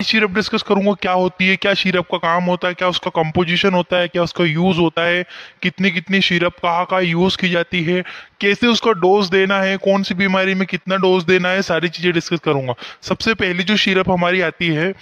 Syrup discuss करूंगा, क्या होती है, क्या सिरप का काम होता है, क्या उसका कंपोजिशन होता है, क्या उसका यूज होता है, कितनी कितनी सिरप कहाँ कहाँ यूज की जाती है, कैसे उसका डोज देना है, कौन सी बीमारी में कितना डोज देना है, सारी चीजें डिस्कस करूंगा। सबसे पहली जो सिरप हमारी आती है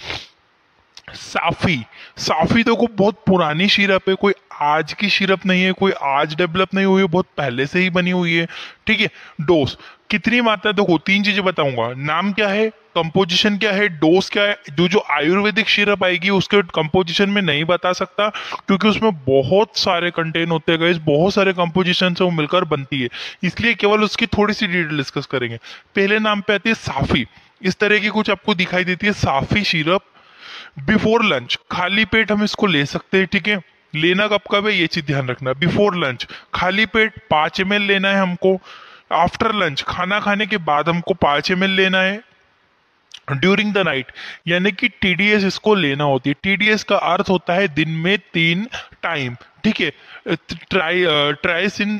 साफी। साफी तो को बहुत पुरानी सिरप है, कोई आज की सिरप नहीं है, कोई आज डेवलप नहीं हुई है, बहुत पहले से ही बनी हुई है। ठीक है। डोज कितनी मात्रा, देखो तीन चीजें बताऊंगा, नाम क्या है, कंपोजिशन क्या है, डोज क्या है। जो आयुर्वेदिक सिरप आएगी उसके कंपोजिशन में नहीं बता सकता, क्योंकि उसमें बहुत सारे कंटेन होते हैं गाइस, बहुत सारे कंपोजिशन से वो मिलकर बनती है, इसलिए केवल उसकी थोड़ी सी डिटेल डिस्कस करेंगे। पहले नाम पे आती है साफी। इस तरह की कुछ आपको दिखाई देती है साफी सिरप। बिफोर लंच खाली पेट हम इसको ले सकते हैं। ठीक है। लेना कब कब है ये चीज ध्यान रखना। बिफोर लंच खाली पेट 5 ml लेना है हमको। आफ्टर लंच खाना खाने के बाद हमको 5 ml लेना है। ड्यूरिंग द नाइट यानी कि टीडीएस इसको लेना होती है। टीडीएस का अर्थ होता है दिन में 3 टाइम। ठीक है। ट्राइस इन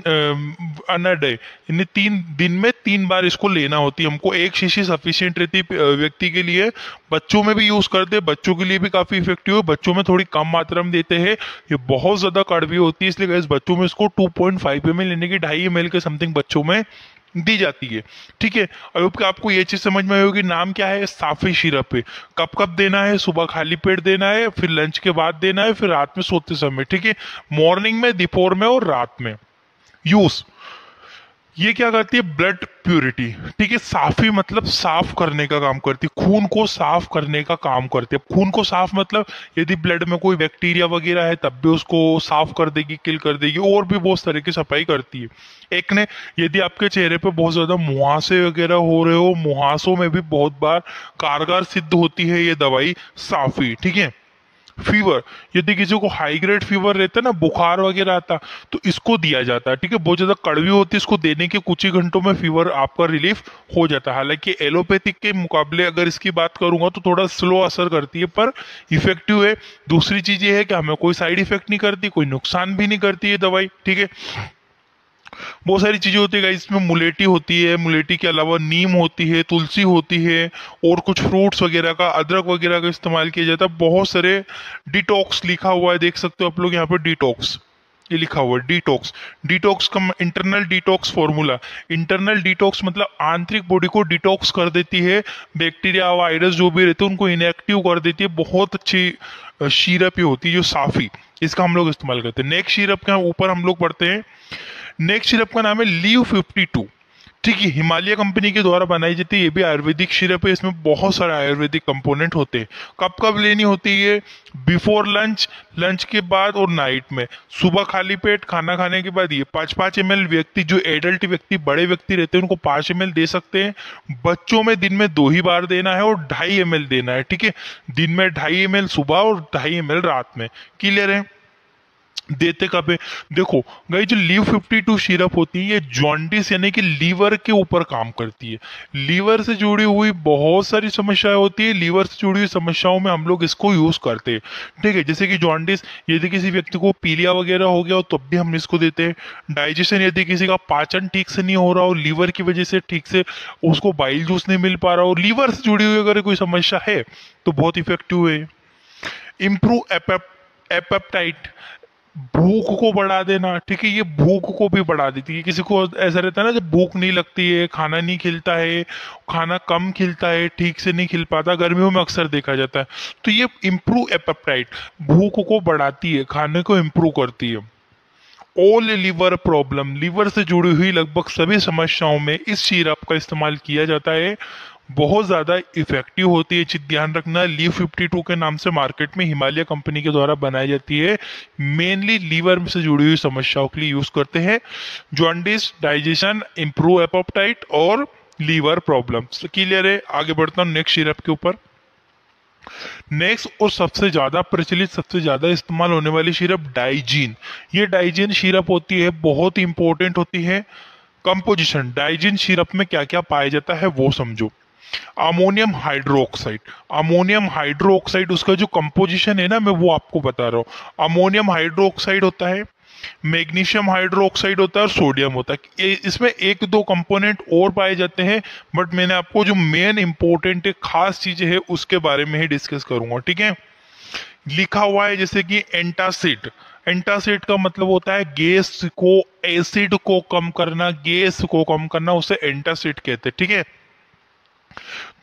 अन डे, यानी 3 दिन में 3 बार इसको लेना होती है हमको। एक शीशी सफिशियंट रहती है व्यक्ति के लिए। बच्चों में भी यूज करते हैं, बच्चों के लिए भी काफी इफेक्टिव है। बच्चों में थोड़ी कम मात्रा में देते हैं, ये बहुत ज्यादा कड़वी होती है, इसलिए गाइस बच्चों में इसको 2.5 ml यानी कि 2.5 ml के समथिंग बच्चों में दी जाती है। ठीक है। अब आपको ये चीज समझ में आई होगी, नाम क्या है, साफी सिरप है। कब कब देना है, सुबह खाली पेट देना है, फिर लंच के बाद देना है, फिर रात में सोते समय। ठीक है। मॉर्निंग में, दोपहर में और रात में यूज। ये क्या करती है, ब्लड प्यूरिटी। ठीक है। साफी मतलब साफ करने का काम करती है, खून को साफ करने का काम करती है। खून को साफ मतलब यदि ब्लड में कोई बैक्टीरिया वगैरह है तब भी उसको साफ कर देगी, किल कर देगी, और भी बहुत तरह की सफाई करती है। एक ने, यदि आपके चेहरे पे बहुत ज्यादा मुहासे वगैरह हो रहे हो, मुहासों में भी बहुत बार कारगर सिद्ध होती है ये दवाई साफी। ठीक है। फीवर, यदि किसी को हाई ग्रेड फीवर रहता है ना, बुखार वगैरह आता, तो इसको दिया जाता है। ठीक है। बहुत ज्यादा कड़वी होती है, इसको देने के कुछ ही घंटों में फीवर आपका रिलीफ हो जाता है। हालांकि एलोपैथिक के मुकाबले अगर इसकी बात करूंगा तो थोड़ा स्लो असर करती है, पर इफेक्टिव है। दूसरी चीज ये है कि हमें कोई साइड इफेक्ट नहीं करती, कोई नुकसान भी नहीं करती है दवाई। ठीक है। बहुत सारी चीजें होती है इसमें, मुलेठी होती है, मुलेठी के अलावा नीम होती है, तुलसी होती है, और कुछ फ्रूट्स वगैरह का, अदरक वगैरह का इस्तेमाल किया जाता है। बहुत सारे डिटॉक्स लिखा हुआ है, देख सकते हो आप लोग यहाँ पे, डिटॉक्स ये लिखा हुआ है। डिटॉक्स, डिटॉक्स का internal detox formula. Internal detox मतलब आंतरिक बॉडी को डिटॉक्स कर देती है, बैक्टीरिया वायरस जो भी रहते हैं उनको इनएक्टिव कर देती है। बहुत अच्छी सिरप ये होती है जो साफी, इसका हम लोग इस्तेमाल करते हैं। नेक्स्ट सिरप के ऊपर हम लोग पढ़ते हैं। नेक्स्ट सिरप का नाम है लीव 52। ठीक है। हिमालय कंपनी के द्वारा बनाई जाती है, ये भी आयुर्वेदिक सिरप है, इसमें बहुत सारे आयुर्वेदिक कंपोनेंट होते हैं। कब कब लेनी होती है, बिफोर लंच, लंच के बाद और नाइट में। सुबह खाली पेट खाना खाने के बाद ये 5-5 ml व्यक्ति, जो एडल्ट व्यक्ति, बड़े व्यक्ति रहते हैं उनको 5 ml दे सकते हैं। बच्चों में दिन में 2 ही बार देना है और 2.5 ml देना है। ठीक है। दिन में 2.5 ml सुबह और 2.5 ml रात में। क्लियर है। देते कब है, देखो गाइस, जो लीव 52 सिरप होती है ये जॉन्डिस यानी कि लीवर के ऊपर काम करती है। लीवर से जुड़ी हुई बहुत सारी समस्याएं होती है, लीवर से जुड़ी हुई समस्याओं में हम लोग इसको यूज करते हैं। ठीक है। जैसे कि जॉन्डिस, यदि किसी व्यक्ति को पीलिया वगैरह हो गया हो तब भी हम इसको देते हैं। डाइजेशन, यदि किसी का पाचन ठीक से नहीं हो रहा हो, लीवर की वजह से ठीक से उसको बाइल जूस नहीं मिल पा रहा हो, लीवर से जुड़ी हुई अगर कोई समस्या है तो बहुत इफेक्टिव है। इम्प्रूव एपेटाइट, भूख को बढ़ा देना। ठीक है। ये भूख को भी बढ़ा देती है। किसी को ऐसा रहता है ना, जब भूख नहीं लगती है, खाना नहीं खिलता है, खाना कम खिलता है, ठीक से नहीं खिल पाता, गर्मियों में अक्सर देखा जाता है, तो ये इम्प्रूव एपेटाइट भूख को बढ़ाती है, खाने को इम्प्रूव करती है। ऑल लीवर प्रॉब्लम, लीवर से जुड़ी हुई लगभग सभी समस्याओं में इस सिरप का इस्तेमाल किया जाता है। बहुत ज्यादा इफेक्टिव होती है, चीज ध्यान रखना। लीव 52 के नाम से मार्केट में हिमालय कंपनी के द्वारा बनाई जाती है। मेनली लीवर से जुड़ी हुई समस्याओं के लिए यूज करते हैं। जॉन्डिस, डाइजेशन, इंप्रूव एपेटाइट और लीवर प्रॉब्लम्स। क्लियर है। आगे बढ़ता हूँ नेक्स्ट सिरप के ऊपर। नेक्स्ट और सबसे ज्यादा प्रचलित, सबसे ज्यादा इस्तेमाल होने वाली सिरप डाइजीन। ये डाइजीन सिरप होती है, बहुत इंपॉर्टेंट होती है। कंपोजिशन, डाइजीन सिरप में क्या क्या पाया जाता है वो समझो। अमोनियम हाइड्रोक्साइड, अमोनियम हाइड्रोक्साइड उसका जो कंपोजिशन है ना, मैं वो आपको बता रहा हूँ। अमोनियम हाइड्रोक्साइड होता है, मैग्नीशियम हाइड्रोक्साइड होता है और सोडियम होता है। इसमें एक दो कंपोनेंट और पाए जाते हैं, बट मैंने आपको जो मेन इंपॉर्टेंट खास चीजें है उसके बारे में ही डिस्कस करूंगा, ठीक है। लिखा हुआ है जैसे कि एंटासिड। एंटासिड का मतलब होता है गैस को, एसिड को कम करना, गैस को कम करना, उसे एंटासिड कहते हैं, ठीक है।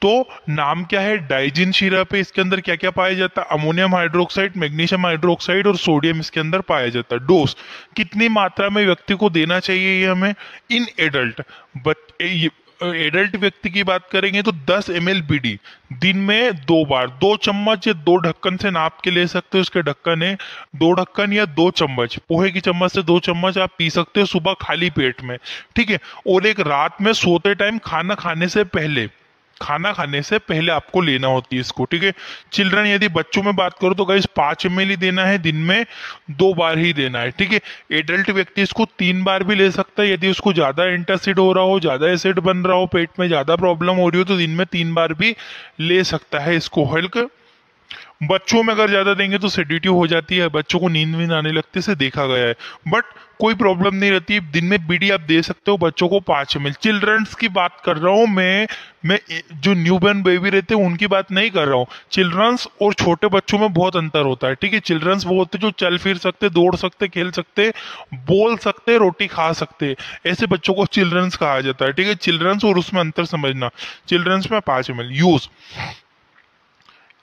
तो नाम क्या है, डाइजिन सिरप है। इसके अंदर क्या क्या पाया जाता है, अमोनियम हाइड्रोक्साइड, मैग्नीशियम हाइड्रोक्साइड और सोडियम इसके अंदर पाया जाता है। डोज कितनी मात्रा में व्यक्ति को देना चाहिए ये हमें, इन एडल्ट, बट एडल्ट व्यक्ति की बात करेंगे तो 10 ml बीडी दिन में 2 बार, 2 चम्मच या 2 ढक्कन से नाप के ले सकते हो। उसके ढक्कन है 2 ढक्कन या 2 चम्मच, पोहे की चम्मच से 2 चम्मच आप पी सकते हो सुबह खाली पेट में, ठीक है। और एक रात में सोते टाइम खाना खाने से पहले, खाना खाने से पहले आपको लेना होती है इसको, ठीक है। चिल्ड्रन यदि बच्चों में बात करो तो गाइस 5 ml ही देना है, दिन में 2 बार ही देना है, ठीक है। एडल्ट व्यक्ति इसको 3 बार भी ले सकता है। यदि उसको ज्यादा एंटासिड हो रहा हो, ज्यादा एसिड बन रहा हो, पेट में ज्यादा प्रॉब्लम हो रही हो तो दिन में 3 बार भी ले सकता है इसको। हल्क बच्चों में अगर ज्यादा देंगे तो सेडेटिव हो जाती है, बच्चों को नींद वींद आने लगती है, देखा गया है, बट कोई प्रॉब्लम नहीं रहती। दिन में बीडी आप दे सकते हो बच्चों को 5 ml। चिल्ड्रंस की बात कर रहा हूँ मैं जो न्यूबॉर्न बेबी रहते हैं उनकी बात नहीं कर रहा हूँ। चिल्ड्रंस और छोटे बच्चों में बहुत अंतर होता है, ठीक है। चिल्ड्रंस वो होते हैं जो चल फिर सकते, दौड़ सकते, खेल सकते, बोल सकते, रोटी खा सकते, ऐसे बच्चों को चिल्ड्रंस कहा जाता है, ठीक है। चिल्ड्रंस और उसमें अंतर समझना। चिल्ड्रंस में 5 ml यूज।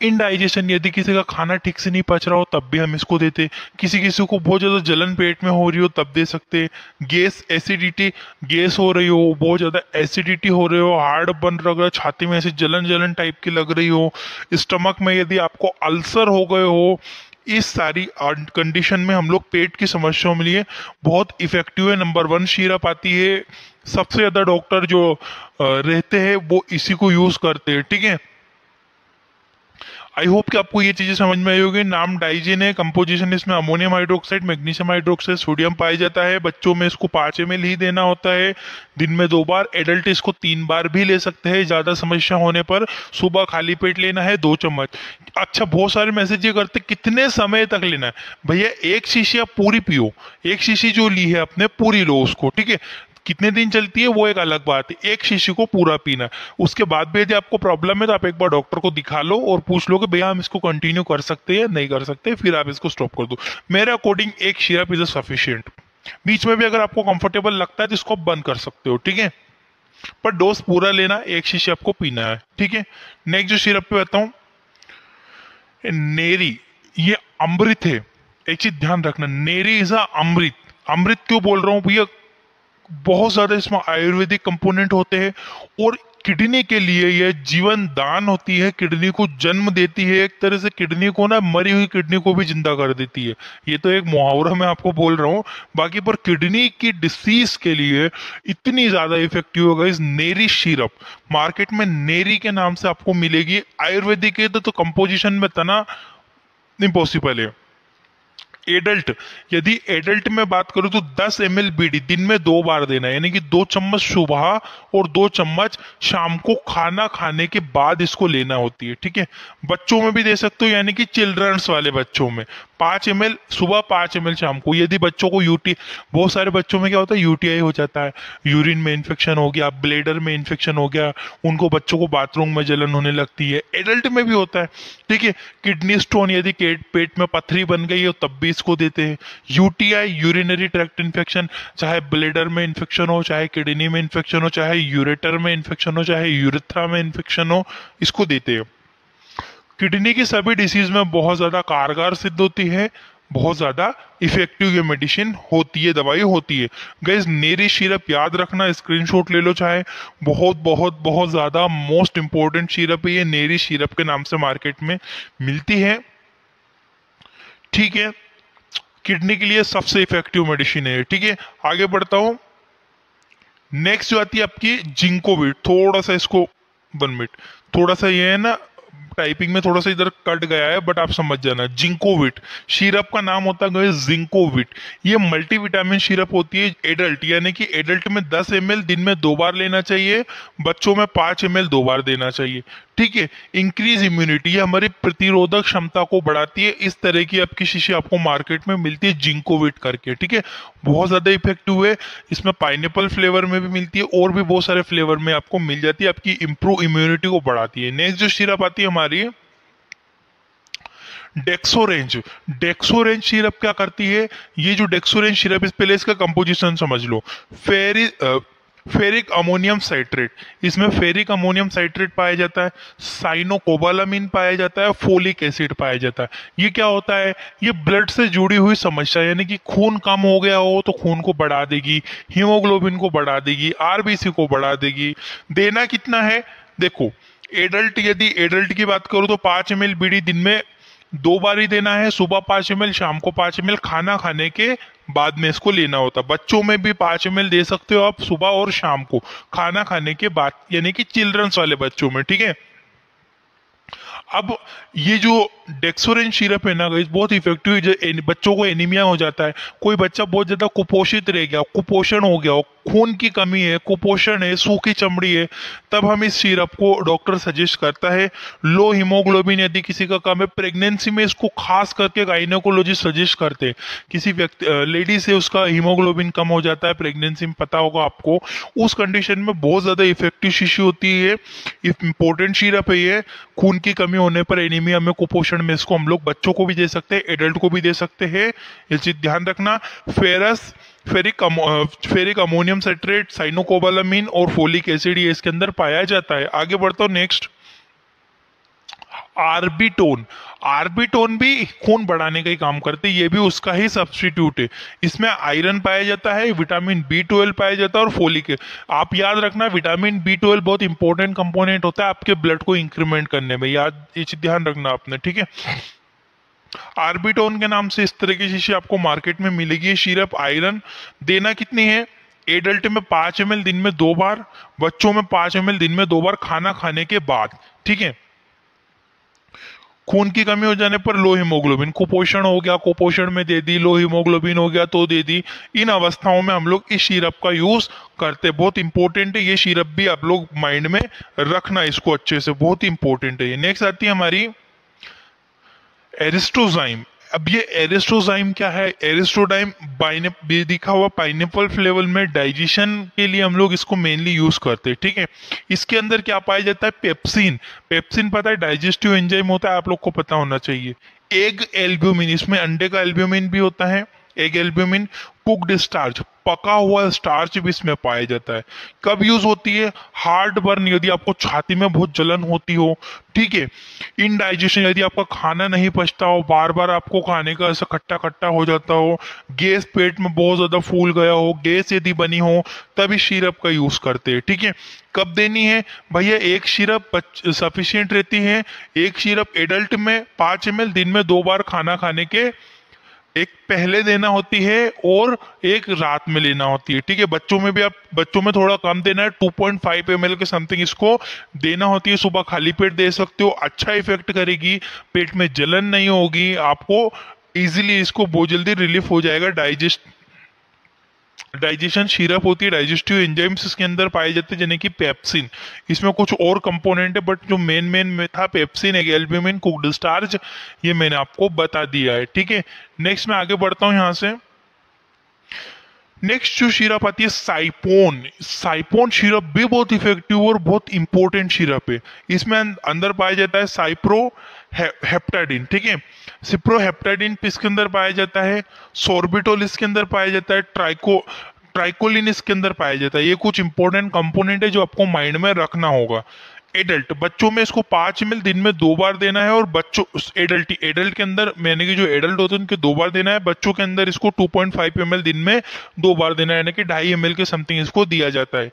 इनडाइजेशन, यदि किसी का खाना ठीक से नहीं पच रहा हो तब भी हम इसको देते। किसी किसी को बहुत ज्यादा जलन पेट में हो रही हो तब दे सकते। गैस, एसिडिटी, गैस हो रही हो, बहुत ज्यादा एसिडिटी हो रही हो, हार्ड बन रहा है, छाती में ऐसी जलन जलन टाइप की लग रही हो, स्टमक में यदि आपको अल्सर हो गए हो, इस सारी कंडीशन में हम लोग पेट की समस्याओं में लिए बहुत इफेक्टिव है। नंबर 1 सिरप आती है। सबसे ज्यादा डॉक्टर जो रहते हैं वो इसी को यूज करते हैं, ठीक है। आई होप कि आपको ये चीजें समझ में आई होगी। नाम डाइजिन है, कंपोजिशन इसमें ammonium hydroxide, magnesium hydroxide, sodium पाया जाता है। बच्चों में इसको 5 ml ही देना होता है, दिन में 2 बार। एडल्ट इसको 3 बार भी ले सकते हैं, ज्यादा समस्या होने पर सुबह खाली पेट लेना है 2 चम्मच। अच्छा, बहुत सारे मैसेज ये करते कितने समय तक लेना है। भैया एक शीशी आप पूरी पियो, एक शीशी जो ली है अपने पूरी लो उसको, ठीक है। कितने दिन चलती है वो एक अलग बात है, एक शीशी को पूरा पीना। उसके बाद भी यदि आपको प्रॉब्लम है तो आप एक बार डॉक्टर को दिखा लो और पूछ लो कि भैया हम इसको कंटिन्यू कर सकते हैं या नहीं कर सकते, फिर आप इसको स्टॉप कर दो। मेरे अकॉर्डिंग एक सिरप इज सफिशियंट। बीच में भी अगर आपको कंफर्टेबल लगता है तो इसको बंद कर सकते हो, ठीक है। पर डोज पूरा लेना, एक शीशी आपको पीना है, ठीक है। नेक्स्ट जो सिरप पे आता हूं, नेरी। ये अमृत है, एक चीज ध्यान रखना, नेरी इज अमृत। अमृत क्यों बोल रहा हूं भैया, बहुत ज्यादा इसमें आयुर्वेदिक कंपोनेंट होते हैं और किडनी के लिए यह जीवन दान होती है, किडनी को जन्म देती है, एक तरह से किडनी को ना, मरी हुई किडनी को भी जिंदा कर देती है। ये तो एक मुहावरा मैं आपको बोल रहा हूँ, बाकी पर किडनी की डिसीज के लिए इतनी ज्यादा इफेक्टिव होगा इस नेरी सिरप। मार्केट में नेरी के नाम से आपको मिलेगी। आयुर्वेदिक है तो कंपोजिशन में तना इम्पॉसिबल है। एडल्ट, यदि एडल्ट में बात करूं तो 10 ml बीडी दिन में 2 बार देना है, यानी कि 2 चम्मच सुबह और 2 चम्मच शाम को खाना खाने के बाद इसको लेना होती है, ठीक है। बच्चों में भी दे सकते हो, यानी कि चिल्ड्रंस वाले बच्चों में 5 ml सुबह, 5 ml शाम को। यदि बच्चों को बहुत सारे बच्चों में क्या होता है, यूटीआई हो जाता है, यूरिन में इन्फेक्शन हो गया, ब्लेडर में इन्फेक्शन हो गया, उनको बच्चों को बाथरूम में जलन होने लगती है। एडल्ट में भी होता है, ठीक है। किडनी स्टोन, यदि पेट में पथरी बन गई हो तब भी इसको देते हैं। यूटीआई, यूरिनरी ट्रैक्ट इन्फेक्शन, चाहे ब्लेडर में इन्फेक्शन हो, चाहे किडनी में इन्फेक्शन हो, चाहे यूरेटर में इन्फेक्शन हो, चाहे यूरेथ्रा में इन्फेक्शन हो, इसको देते हैं। किडनी की सभी डिसीज में बहुत ज्यादा कारगर सिद्ध होती है, बहुत ज्यादा इफेक्टिव ये मेडिसिन होती है, दवाई होती है। गाइस, नेरी सिरप याद रखना, स्क्रीनशॉट ले लो चाहे। बहुत बहुत बहुत ज्यादा मोस्ट इंपॉर्टेंट सिरप है ये, नेरी सिरप के नाम से मार्केट में मिलती है, ठीक है। किडनी के लिए सबसे इफेक्टिव मेडिसिन है, ठीक है। आगे बढ़ता हूं। नेक्स्ट जो आती है आपकी जिंकोविट। थोड़ा सा इसको 1 मिनट, थोड़ा सा ये है ना, टाइपिंग में थोड़ा सा इधर कट गया है, बट आप समझ जाना। जिंकोविट सिरप का नाम होता है जिंकोविट। ये मल्टीविटामिन सिरप होती है। एडल्ट, यानी कि एडल्ट में 10 ml दिन में 2 बार लेना चाहिए, बच्चों में 5 ml 2 बार देना चाहिए, ठीक है। इंक्रीज इम्यूनिटी, ये हमारी प्रतिरोधक क्षमता को बढ़ाती है। इस तरह की आपकी शीशी आपको मार्केट में मिलती है जिंकोविट करके, ठीक है। बहुत ज्यादा इफेक्टिव है। इसमें पाइनएप्पल फ्लेवर में भी मिलती है और भी बहुत सारे फ्लेवर में आपको मिल जाती है, आपकी इंप्रूव इम्यूनिटी को बढ़ाती है। नेक्स्ट जो सिरप आती है हमारी डेक्सोरेंज। डेक्सोरेंज सिरप क्या करती है, ये जो डेक्सोरेंज सिरप, इस पहले इसका कंपोजिशन समझ लो। फेरिक अमोनियम साइट्रेट, इसमें फेरिक अमोनियम साइट्रेट पाया जाता है, साइनोकोबालामिन पाया जाता है, फोलिक एसिड पाया जाता है। ये क्या होता है, ये ब्लड से जुड़ी हुई समस्या, यानी कि खून कम हो गया हो तो खून को बढ़ा देगी, हीमोग्लोबिन को बढ़ा देगी, आरबीसी को बढ़ा देगी। देना कितना है, देखो एडल्ट, यदि एडल्ट की बात करूं तो 5 ml बीडी दिन में 2 बार ही देना है, सुबह 5 ml, शाम को 5 ml, खाना खाने के बाद में इसको लेना होता है। बच्चों में भी 5 ml दे सकते हो आप, सुबह और शाम को खाना खाने के बाद, यानी कि चिल्ड्रंस वाले बच्चों में, ठीक है। अब ये जो डेक्सोरेंज सिरप है ना गाइस, बहुत इफेक्टिव है। बच्चों को एनीमिया हो जाता है, कोई बच्चा बहुत ज्यादा कुपोषित रह गया, कुपोषण हो गया हो, खून की कमी है, कुपोषण है, सूखी चमड़ी है, तब हम इस सिरप को डॉक्टर सजेस्ट करता है। लो हीमोग्लोबिन यदि किसी का कम है, प्रेगनेंसी में इसको खास करके गाइनेकोलॉजिस्ट सजेस्ट करते हैं। किसी व्यक्ति लेडी से उसका हीमोग्लोबिन कम हो जाता है प्रेगनेंसी में, पता होगा आपको, उस कंडीशन में बहुत ज्यादा इफेक्टिव शीशी होती है। इंपॉर्टेंट सिरप है ये। खून की कमी होने पर, एनीमिया में, कुपोषण में, इसको हम लोग बच्चों को भी दे सकते हैं, एडल्ट को भी दे सकते हैं, ये चीज ध्यान रखना। फेरिक अमोनियम साइट्रेट, साइनोकोबालामिन और फोलिक एसिड ये इसके अंदर पाया जाता है। आगे बढ़ता हूं, नेक्स्ट आर्बिटोन। आर्बिटोन भी खून बढ़ाने का ही काम करते हैं, ये भी उसका ही सब्स्टिट्यूट है। इसमें आयरन पाया जाता है, विटामिन B12 पाया जाता है और फोलिक। आप याद रखना, विटामिन B12 बहुत इंपॉर्टेंट कंपोनेंट होता है आपके ब्लड को इंक्रीमेंट करने में, याद, ये चीज ध्यान रखना आपने, ठीक है। आर्बिटोन के नाम से इस तरह की शीशी आपको मार्केट में मिलेगी। सिरप आयरन देना कितनी है, एडल्ट में 5 ml दिन में 2 बार, बच्चों में 5 ml दिन में 2 बार खाना खाने के बाद, ठीक है। खून की कमी हो जाने पर लो हीमोग्लोबिन, कुपोषण हो गया, कुपोषण में दे दी, लो हीमोग्लोबिन हो गया तो दे दी। इन अवस्थाओं में हम लोग इस सिरप का यूज करते हैं। बहुत इंपॉर्टेंट है ये सिरप भी, आप लोग माइंड में रखना इसको अच्छे से, बहुत इंपॉर्टेंट है ये। नेक्स्ट आती है हमारी एरिस्ट्रोजाइम। अब ये एरिस्ट्रोजाइम क्या है, एरिस्ट्रोडाइम दिखा हुआ पाइनएप्पल फ्लेवर में, डाइजेशन के लिए हम लोग इसको मेनली यूज करते हैं, ठीक है। इसके अंदर क्या पाया जाता है, पेप्सिन। पेप्सिन पता है डाइजेस्टिव एंजाइम होता है, आप लोग को पता होना चाहिए। एग एल्ब्यूमिन, इसमें अंडे का एल्ब्यूमिन भी होता है, एग एल्ब्यूमिन। कुक्ड स्टार्च, पका हुआ स्टार्च भी इसमें पाया जाता है। कब यूज होती है, हार्ट बर्न, यदि आपको छाती में बहुत जलन होती हो, ठीक है। इनडाइजेशन, यदि आपका खाना नहीं पचता हो, बार बार आपको खाने का ऐसा खट्टा खट्टा हो जाता हो, गैस पेट में बहुत ज्यादा फूल गया हो, गैस यदि बनी हो, तब इस सिरप का यूज करते हैं, ठीक है। कब देनी है भैया, एक सिरप सफिशियंट रहती है। एक सिरप एडल्ट में 5 ml दिन में 2 बार खाना खाने के, एक पहले देना होती है और एक रात में लेना होती है, ठीक है। बच्चों में भी आप, बच्चों में थोड़ा कम देना है, 2.5 ml के समथिंग इसको देना होती है। सुबह खाली पेट दे सकते हो, अच्छा इफेक्ट करेगी, पेट में जलन नहीं होगी, आपको इजीली इसको बहुत जल्दी रिलीफ हो जाएगा। डाइजेशन सिरप होती है, डाइजेस्टिव एंजाइम्स इसके अंदर पाए जाते हैं, जैसे कि पेप्सिन। इसमें कुछ और कंपोनेंट है, बट जो मेन में था पेप्सिन, एल्ब्यूमिन, कुक्ड स्टार्च, ये मैंने आपको बता दिया है, ठीक है। नेक्स्ट मैं आगे बढ़ता हूं यहां से। नेक्स्ट जो सिरप आती है साइपोन। साइपोन सिरप भी बहुत इफेक्टिव और बहुत इंपॉर्टेंट सिरप है। इसमें अंदर पाया जाता है साइप्रो हेप्टाडिन, ठीक है। सिप्रोहेप्टाडिन इसके अंदर पाया जाता है, सोर्बिटोल इसके अंदर पाया जाता है, ट्राइकोलिन इसके अंदर पाया जाता है। ये कुछ इंपॉर्टेंट कंपोनेंट है जो आपको माइंड में रखना होगा। एडल्ट, बच्चों में इसको 5 ml दिन में 2 बार देना है, और बच्चों एडल्ट के अंदर, मैंने कि जो एडल्ट होते हैं उनके 2 बार देना है। बच्चों के अंदर इसको 2.5 ml दिन में 2 बार देना है, यानी कि 2.5 ml के समथिंग इसको दिया जाता है।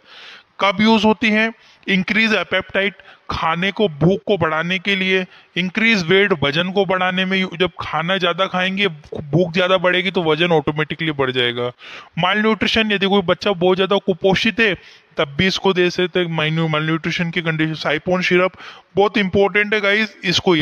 कब यूज होती है, इंक्रीज एपेटाइट, खाने को, भूख को बढ़ाने के लिए। इंक्रीज वेट, वजन को बढ़ाने में, जब खाना ज्यादा खाएंगे, भूख ज्यादा बढ़ेगी तो वजन ऑटोमेटिकली बढ़ जाएगा। माल न्यूट्रिशन, यदि कोई बच्चा बहुत ज्यादा कुपोषित है तब भी इसको दे सकते हैं, माल न्यूट्रिशन की कंडीशन। साइपोन सिरप बहुत इंपॉर्टेंट है गाइस, इसको